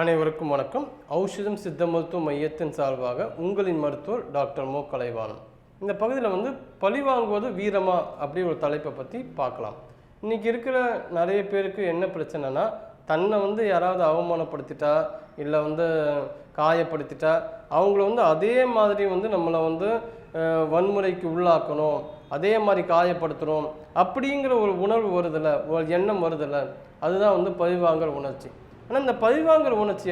அனைவருக்கும் வணக்கம். ஔஷதம் சித்த மருத்துவ மையத்தின் சார்பாக உங்களின் மருத்துவர் டாக்டர் மோ கலைவாணன். இந்த பகுதியில் பழிவாங்குவது வீரமா அப்படி ஒரு தலைப்பை பற்றி பார்க்கலாம். இன்றைக்கி இருக்கிற நிறைய பேருக்கு என்ன பிரச்சனைனா, தன்னை யாராவது அவமானப்படுத்திட்டா இல்லை காயப்படுத்திட்டா அவங்கள அதே மாதிரி நம்மளை வன்முறைக்கு உள்ளாக்கணும், அதே மாதிரி காயப்படுத்தணும் அப்படிங்கிற ஒரு உணர்வு வருதில்ல, ஒரு எண்ணம் வருதில்ல, அதுதான் பழிவாங்குற உணர்ச்சி. ஆனால் இந்த பழிவாங்குற உணர்ச்சி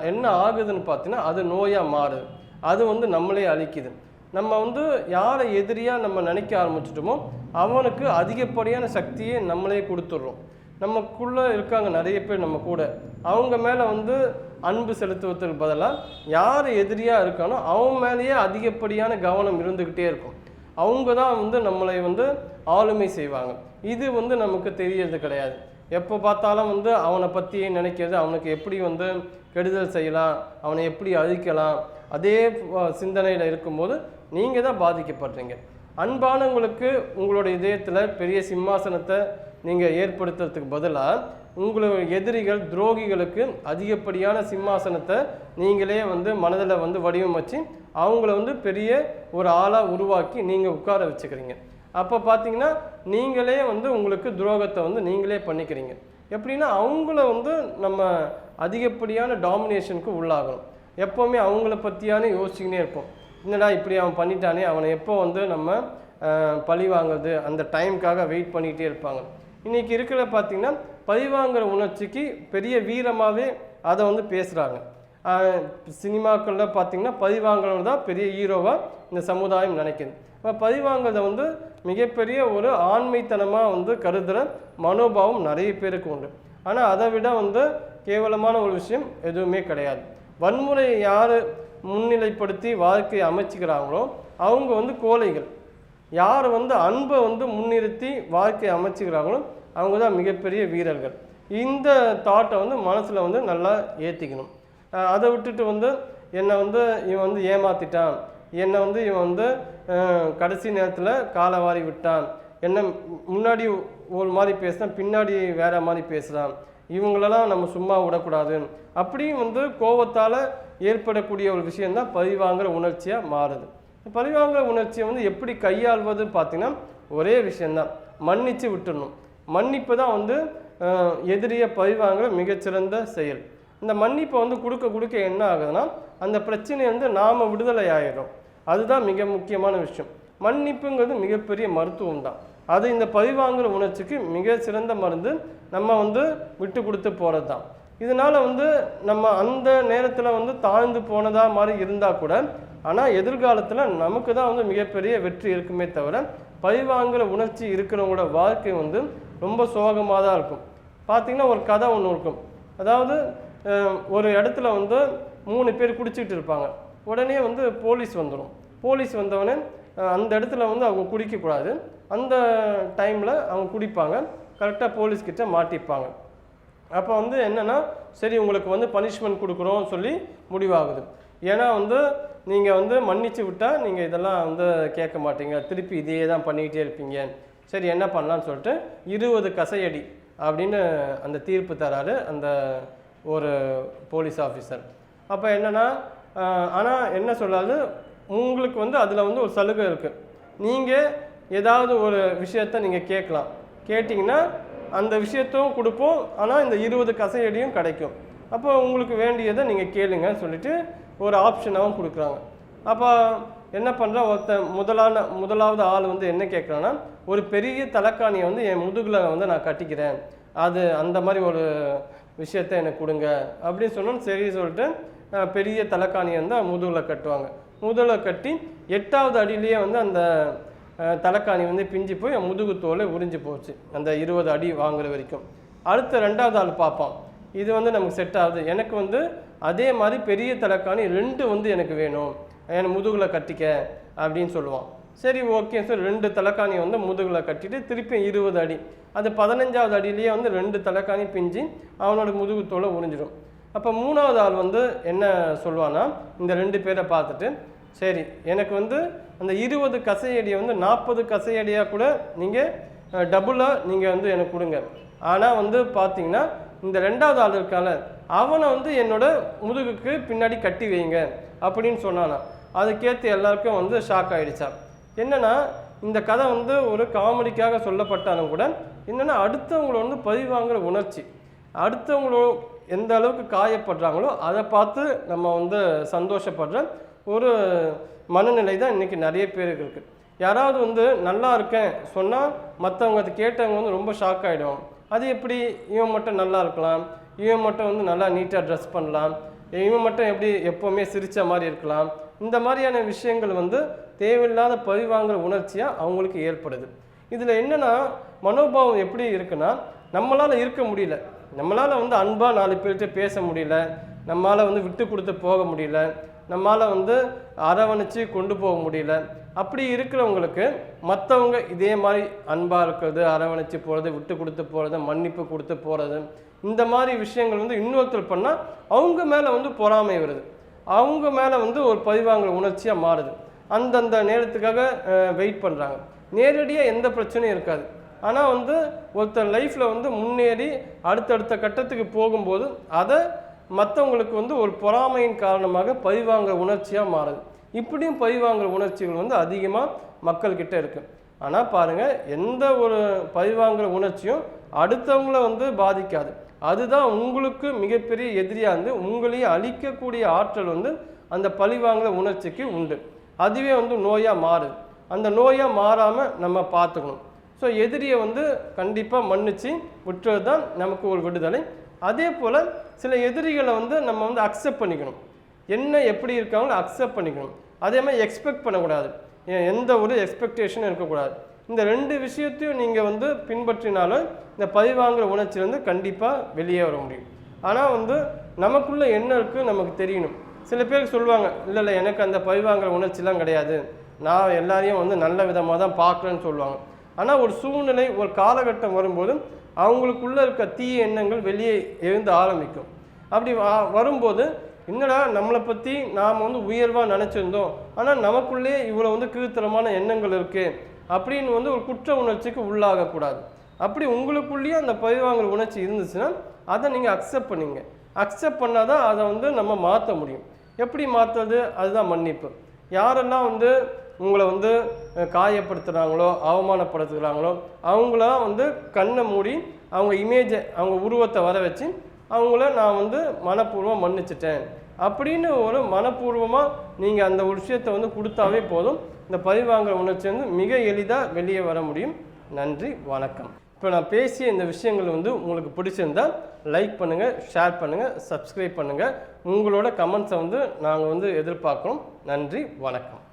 என்ன ஆகுதுன்னு பார்த்தீங்கன்னா, அது நோயாக மாறுது. அது நம்மளே அழிக்குது. நம்ம யாரை எதிரியாக நம்ம நினைக்க ஆரம்பிச்சிட்டோமோ அவனுக்கு அதிகப்படியான சக்தியை நம்மளே கொடுத்துட்றோம். நமக்குள்ளே இருக்காங்க நிறைய பேர் நம்ம கூட, அவங்க மேலே அன்பு செலுத்துவதற்கு பதிலாக யார் எதிரியாக இருக்கானோ அவன் மேலேயே அதிகப்படியான கவனம் இருந்துக்கிட்டே இருக்கும். அவங்க தான் நம்மளை ஆளுமை செய்வாங்க. இது நமக்கு தெரியறது கிடையாது. எப்போ பார்த்தாலும் அவனை பற்றியே நினைக்கிறது, அவனுக்கு எப்படி கெடுதல் செய்யலாம், அவனை எப்படி அழிக்கலாம், அதே சிந்தனையில் இருக்கும்போது நீங்கள் தான் பாதிக்கப்படுறீங்க. அன்பானவங்களுக்கு உங்களோட இதயத்தில் பெரிய சிம்மாசனத்தை நீங்கள் ஏற்படுத்துறதுக்கு பதிலாக உங்களோட எதிரிகள் துரோகிகளுக்கு அதிகப்படியான சிம்மாசனத்தை நீங்களே மனதில் வடிவமைச்சு அவங்கள பெரிய ஒரு ஆளாக உருவாக்கி நீங்கள் உட்கார வச்சுக்கிறீங்க. அப்போ பார்த்தீங்கன்னா நீங்களே உங்களுக்கு துரோகத்தை நீங்களே பண்ணிக்கிறீங்க. எப்படின்னா அவங்கள நம்ம அதிகப்படியான டாமினேஷனுக்கு உள்ளாகணும். எப்போவுமே அவங்கள பற்றியான யோசிச்சுக்கினே இருப்போம். என்னடா இப்படி அவன் பண்ணிட்டானே, அவனை எப்போ நம்ம பழி வாங்குறது, அந்த டைமுக்காக வெயிட் பண்ணிகிட்டே இருப்பாங்க. இன்றைக்கி இருக்கிற பார்த்திங்கன்னா பழிவாங்குற உணர்ச்சிக்கு பெரிய வீரமாகவே அதை பேசுகிறாங்க. சினிமாக்களில் பார்த்திங்கன்னா பழிவாங்குறது தான் பெரிய ஹீரோவாக இந்த சமுதாயம் நினைக்குது. இப்போ பழிவாங்குறதை மிகப்பெரிய ஒரு ஆண்மைத்தனமாக கருதுகிற மனோபாவம் நிறைய பேருக்கு உண்டு. ஆனால் அதை விட கேவலமான ஒரு விஷயம் எதுவுமே கிடையாது. வன்முறையை யார் முன்னிலைப்படுத்தி வாழ்க்கையை அமைச்சிக்கிறாங்களோ அவங்க கோழைகள். யார் அன்பை முன்னிறுத்தி வாழ்க்கையை அமைச்சிக்கிறாங்களோ அவங்க தான் மிகப்பெரிய வீரர்கள். இந்த தாட்டை மனசில் நல்லா ஏற்றிக்கணும். அதை விட்டுட்டு என்னை இவன் ஏமாற்றிட்டான், என்னை இவன் கடைசி நேரத்தில் காலவாரி விட்டான், என்ன முன்னாடி ஒரு மாதிரி பேசுகிறான், பின்னாடி வேற மாதிரி பேசுகிறான், இவங்களெல்லாம் நம்ம சும்மா விடக்கூடாது அப்படியும் கோபத்தால் ஏற்படக்கூடிய ஒரு விஷயந்தான் பழிவாங்குற உணர்ச்சியாக மாறுது. பழிவாங்குற உணர்ச்சியை எப்படி கையாள்வது பார்த்தீங்கன்னா ஒரே விஷயந்தான், மன்னித்து விட்டுடணும். மன்னிப்பு தான் எதிரியை பழிவாங்குற மிகச்சிறந்த செயல். இந்த மன்னிப்பை கொடுக்க என்ன ஆகுதுன்னா அந்த பிரச்சனையை நாம் விடுதலை ஆகிடும். அதுதான் மிக முக்கியமான விஷயம். மன்னிப்புங்கிறது மிகப்பெரிய மருத்துவம் தான். அது இந்த பழிவாங்குற உணர்ச்சிக்கு மிக சிறந்த மருந்து. நம்ம விட்டு கொடுத்து போகிறது தான். இதனால் நம்ம அந்த நேரத்தில் தாழ்ந்து போனதாக மாதிரி இருந்தால் கூட, ஆனால் எதிர்காலத்தில் நமக்கு தான் மிகப்பெரிய வெற்றி இருக்குமே தவிர, பழிவாங்குற உணர்ச்சி இருக்கிறவங்களோட வாழ்க்கை ரொம்ப சோகமாக தான் இருக்கும். பார்த்திங்கன்னா ஒரு கதை ஒன்று இருக்கும். அதாவது ஒரு இடத்துல 3 பேர் குடிச்சிக்கிட்டு இருப்பாங்க. உடனே போலீஸ் வந்துடும். போலீஸ் வந்தவொடனே அந்த இடத்துல அவங்க குடிக்கக்கூடாது. அந்த டைமில் அவங்க குடிப்பாங்க. கரெக்டாக போலீஸ்கிட்ட மாட்டிப்பாங்க. அப்போ என்னென்னா, சரி உங்களுக்கு பனிஷ்மெண்ட் கொடுக்குறோம் சொல்லி முடிவாகுது. ஏன்னா நீங்கள் மன்னிச்சு விட்டால் நீங்கள் இதெல்லாம் கேட்க மாட்டீங்க, திருப்பி இதையே தான் பண்ணிக்கிட்டே இருப்பீங்க. சரி என்ன பண்ணலான்னு சொல்லிட்டு 20 கசையடி அப்படின்னு அந்த தீர்ப்பு தராரு அந்த ஒரு போலீஸ் ஆஃபீஸர். அப்போ என்னென்னா, ஆனால் என்ன சொல்லாது, உங்களுக்கு அதில் ஒரு சலுகை இருக்குது. நீங்கள் ஏதாவது ஒரு விஷயத்தை நீங்கள் கேட்கலாம். கேட்டிங்கன்னா அந்த விஷயத்தும் கொடுப்போம், ஆனால் இந்த 20 கசையடியும் கிடைக்கும். அப்போ உங்களுக்கு வேண்டியதை நீங்கள் கேளுங்கன்னு சொல்லிட்டு ஒரு ஆப்ஷனாகவும் கொடுக்குறாங்க. அப்போ என்ன பண்ணுறா, முதலாவது ஆள் என்ன கேட்குறான்னா, ஒரு பெரிய தலைக்காணியை என் முதுகில் நான் கட்டிக்கிறேன், அது அந்த மாதிரி ஒரு விஷயத்தை எனக்கு கொடுங்க அப்படின்னு சொன்னோன்னு சரி சொல்லிட்டு பெரிய தலைக்காணியை முதுகில் கட்டுவாங்க. முதுகில் கட்டி 8வது அடியிலேயே அந்த தலைக்காணி பிஞ்சு போய் முதுகு தோலை உறிஞ்சு போச்சு அந்த 20 அடி வாங்குற வரைக்கும். அடுத்த 2வது ஆள் பார்ப்பான், இது நமக்கு செட் ஆகுது, எனக்கு அதே மாதிரி பெரிய தலைக்காணி 2 எனக்கு வேணும், என் முதுகில் கட்டிக்க அப்படின்னு சொல்லுவான். சரி ஓகே சார், 2 தலைக்காணி முதுகில் கட்டிட்டு திருப்பி 20 அடி, அது 15வது அடியிலேயே 2 தலைக்காணி பிஞ்சு அவனோட முதுகு தோலை உறிஞ்சிடும். அப்போ 3வது ஆள் என்ன சொல்லுவான்னா, இந்த 2 பேரை பார்த்துட்டு, சரி எனக்கு அந்த 20 கசையடியை 40 கசையடியாக கூட நீங்கள் டபுளாக நீங்கள் எனக்கு கொடுங்க, ஆனால் பார்த்தீங்கன்னா இந்த ரெண்டாவது ஆள் இருக்கால அவனை வந்து என்னோட முதுகுக்கு பின்னாடி கட்டி வைங்க அப்படின்னு சொன்னானா. அதுக்கேற்று எல்லாருக்கும் வந்து ஷாக் ஆகிடுச்சா. என்னென்னா இந்த கதை வந்து ஒரு காமெடிக்காக சொல்லப்பட்டாலும் கூட என்னென்னா அடுத்தவங்கள வந்து பழிவாங்குற உணர்ச்சி, அடுத்தவங்களோ எந்த அளவுக்கு காயப்படுறாங்களோ அதை பார்த்து நம்ம வந்து சந்தோஷப்படுற ஒரு மனநிலை தான் இன்றைக்கி நிறைய பேருக்கு இருக்குது. யாராவது வந்து நல்லா இருக்கேன் சொன்னால் மற்றவங்க அதை கேட்டவங்க வந்து ரொம்ப ஷாக் ஆகிடும். அது எப்படி இவன் மட்டும் நல்லா இருக்கலாம், இவன் மட்டும் வந்து நல்லா நீட்டாக ட்ரெஸ் பண்ணலாம், இவன் மட்டும் எப்படி எப்போவுமே சிரித்த மாதிரி இருக்கலாம், இந்த மாதிரியான விஷயங்கள் வந்து தேவையில்லாத பழிவாங்குற உணர்ச்சியாக அவங்களுக்கு ஏற்படுது. இதில் என்னென்னா மனோபாவம் எப்படி இருக்குன்னா, நம்மளால் இருக்க முடியல, நம்மளால் வந்து அன்பாக 4 பேர்கிட்ட பேச முடியல, நம்மளால் வந்து விட்டு கொடுத்து போக முடியல, நம்மளால் வந்து அரவணைச்சு கொண்டு போக முடியல. அப்படி இருக்கிறவங்களுக்கு மற்றவங்க இதே மாதிரி அன்பாக இருக்கிறது, அரவணைச்சு போகிறது, விட்டு கொடுத்து போகிறது, மன்னிப்பு கொடுத்து போகிறது, இந்த மாதிரி விஷயங்கள் வந்து இன்னொருத்தர் பண்ணால் அவங்க மேலே வந்து பொறாமை வருது, அவங்க மேலே வந்து ஒரு பழிவாங்குற உணர்ச்சியாக மாறுது. அந்தந்த நேரத்துக்காக வெயிட் பண்ணுறாங்க. நேரடியாக எந்த பிரச்சனையும் இருக்காது. ஆனால் வந்து ஒருத்தர் லைஃப்பில் வந்து முன்னேறி அடுத்தடுத்த கட்டத்துக்கு போகும்போது அதை மற்றவங்களுக்கு வந்து ஒரு பொறாமையின் காரணமாக பழிவாங்குற உணர்ச்சியாக மாறுது. இப்படியும் பழிவாங்குற உணர்ச்சிகள் வந்து அதிகமாக மக்கள்கிட்ட இருக்குது. ஆனால் பாருங்கள், எந்த ஒரு பழிவாங்குற உணர்ச்சியும் அடுத்தவங்கள வந்து பாதிக்காது. அதுதான் உங்களுக்கு மிகப்பெரிய எதிரியாக இருந்து உங்களையும் அழிக்கக்கூடிய ஆற்றல் வந்து அந்த பழிவாங்குற உணர்ச்சிக்கு உண்டு. அதுவே வந்து நோயாக மாறுது. அந்த நோயாக மாறாமல் நம்ம பார்த்துக்கணும். ஸோ எதிரியை வந்து கண்டிப்பாக மன்னிச்சு விட்டுறது தான் நமக்கு ஒரு விடுதலை. அதே போல் சில எதிரிகளை வந்து நம்ம வந்து அக்செப்ட் பண்ணிக்கணும். என்ன எப்படி இருக்காங்களோ அக்செப்ட் பண்ணிக்கணும். அதே மாதிரி எக்ஸ்பெக்ட் பண்ணக்கூடாது, எந்த ஒரு எக்ஸ்பெக்டேஷனும் இருக்கக்கூடாது. இந்த 2 விஷயத்தையும் நீங்கள் வந்து பின்பற்றினாலும் இந்த பழிவாங்குற உணர்ச்சியிலேருந்து கண்டிப்பாக வெளியே வர முடியும். ஆனால் வந்து நமக்குள்ளே என்ன இருக்குது நமக்கு தெரியணும். சில பேர் சொல்லுவாங்க, இல்லை எனக்கு அந்த பழிவாங்குற உணர்ச்சிலாம் கிடையாது, நான் எல்லாரையும் வந்து நல்ல விதமாக தான் பார்க்குறேன்னு சொல்லுவாங்க. ஆனால் ஒரு சூழ்நிலை, ஒரு காலகட்டம் வரும்போது அவங்களுக்குள்ளே இருக்க தீய எண்ணங்கள் வெளியே எழுந்து ஆரம்பிக்கும். அப்படி வரும்போது என்னடா நம்மளை பற்றி நாம் வந்து உயர்வாக நினச்சிருந்தோம், ஆனால் நமக்குள்ளே இவ்வளோ வந்து கீழ்த்தரமான எண்ணங்கள் இருக்குது அப்படின்னு வந்து ஒரு குற்ற உணர்ச்சிக்கு உள்ளாகக்கூடாது. அப்படி உங்களுக்குள்ளேயே அந்த பழிவாங்குற உணர்ச்சி இருந்துச்சுன்னா அதை நீங்கள் அக்செப்ட் பண்ணிங்க. அக்செப்ட் பண்ணால் தான் அதை வந்து நம்ம மாற்ற முடியும். எப்படி மாற்றுறது? அதுதான் மன்னிப்பு. யாரெல்லாம் வந்து உங்களை வந்து காயப்படுத்துகிறாங்களோ அவமானப்படுத்துகிறாங்களோ அவங்களாம் வந்து கண்ணை மூடி அவங்க இமேஜை, அவங்க உருவத்தை வர வச்சு அவங்கள நான் வந்து மனப்பூர்வமாக மன்னிச்சிட்டேன் அப்படின்னு ஒரு மனப்பூர்வமாக நீங்கள் அந்த ஒரு விஷயத்தை வந்து கொடுத்தாவே போதும். இந்த பழிவாங்குற உணர்ச்சி வந்து மிக எளிதாக வெளியே வர முடியும். நன்றி, வணக்கம். இப்போ நான் பேசிய இந்த விஷயங்கள் வந்து உங்களுக்கு பிடிச்சிருந்தால் லைக் பண்ணுங்கள், ஷேர் பண்ணுங்கள், சப்ஸ்கிரைப் பண்ணுங்கள். உங்களோட கமெண்ட்ஸை வந்து நாங்கள் வந்து எதிர்பார்க்குறோம். நன்றி, வணக்கம்.